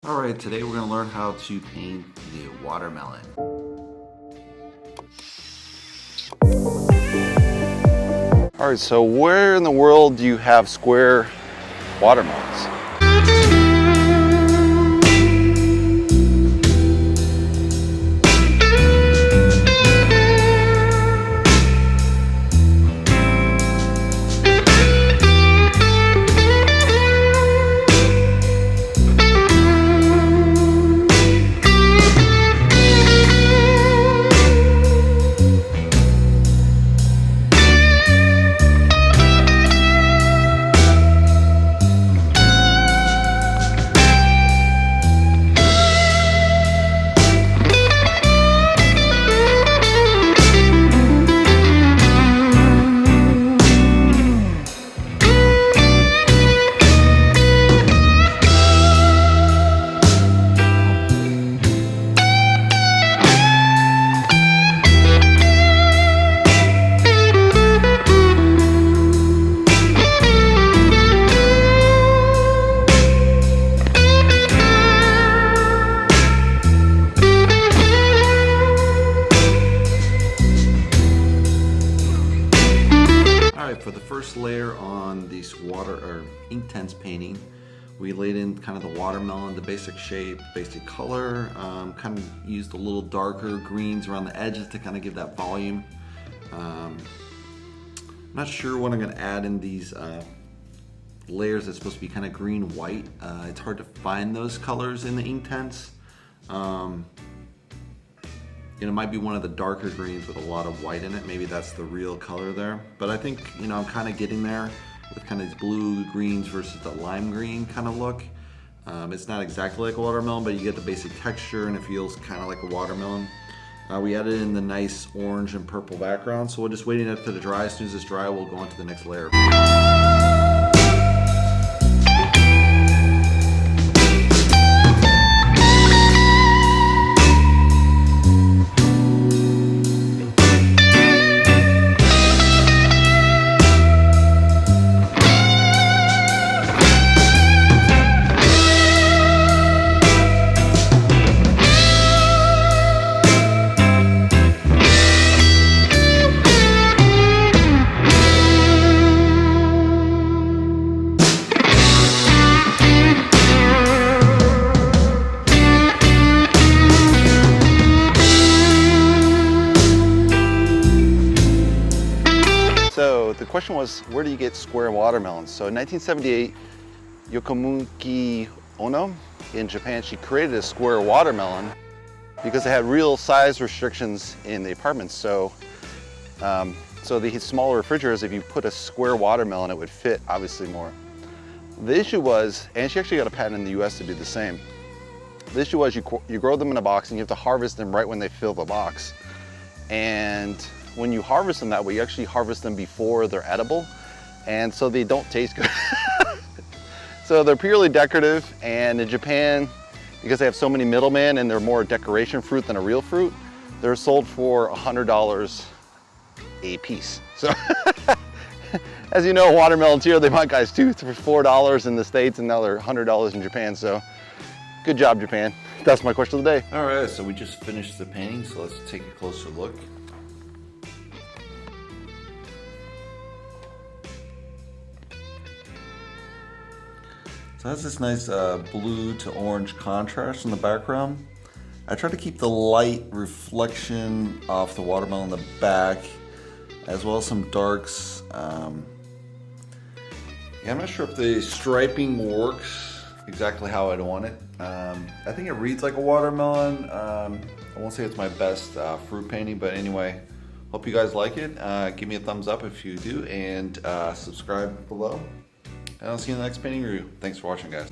Alright, today we're going to learn how to paint the watermelon. Alright, so where in the world do you have square watermelons? For the first layer on this inktense painting, we laid in kind of the watermelon, the basic shape, basic color, kind of used a little darker greens around the edges to kind of give that volume. I'm not sure what I'm going to add in these layers that's supposed to be kind of green-white. It's hard to find those colors in the inktense. It might be one of the darker greens with a lot of white in it. Maybe that's the real color there. But I think, I'm kind of getting there with kind of these blue greens versus the lime green kind of look. It's not exactly like a watermelon, but you get the basic texture and it feels kind of like a watermelon. We added in the nice orange and purple background, so we're just waiting for it to dry. As soon as it's dry, we'll go on to the next layer. So the question was, where do you get square watermelons? So in 1978, Yokomuki Ono in Japan, she created a square watermelon because they had real size restrictions in the apartments. So the smaller refrigerators, if you put a square watermelon, it would fit obviously more. The issue was, and she actually got a patent in the US to do the same. The issue was you grow them in a box and you have to harvest them right when they fill the box. And when you harvest them that way, you actually harvest them before they're edible, and so they don't taste good. So they're purely decorative, and in Japan, because they have so many middlemen and they're more decoration fruit than a real fruit, they're sold for $100 a piece. So as you know, watermelons here, they might guys too for $4 in the States, and now they're $100 in Japan. So good job, Japan. That's my question of the day. All right, so we just finished the painting, so let's take a closer look. So it has this nice blue to orange contrast in the background. I tried to keep the light reflection off the watermelon in the back, as well as some darks. I'm not sure if the striping works exactly how I'd want it. I think it reads like a watermelon. I won't say it's my best fruit painting, but anyway, hope you guys like it. Give me a thumbs up if you do, and subscribe below. And I'll see you in the next painting review. Thanks for watching, guys.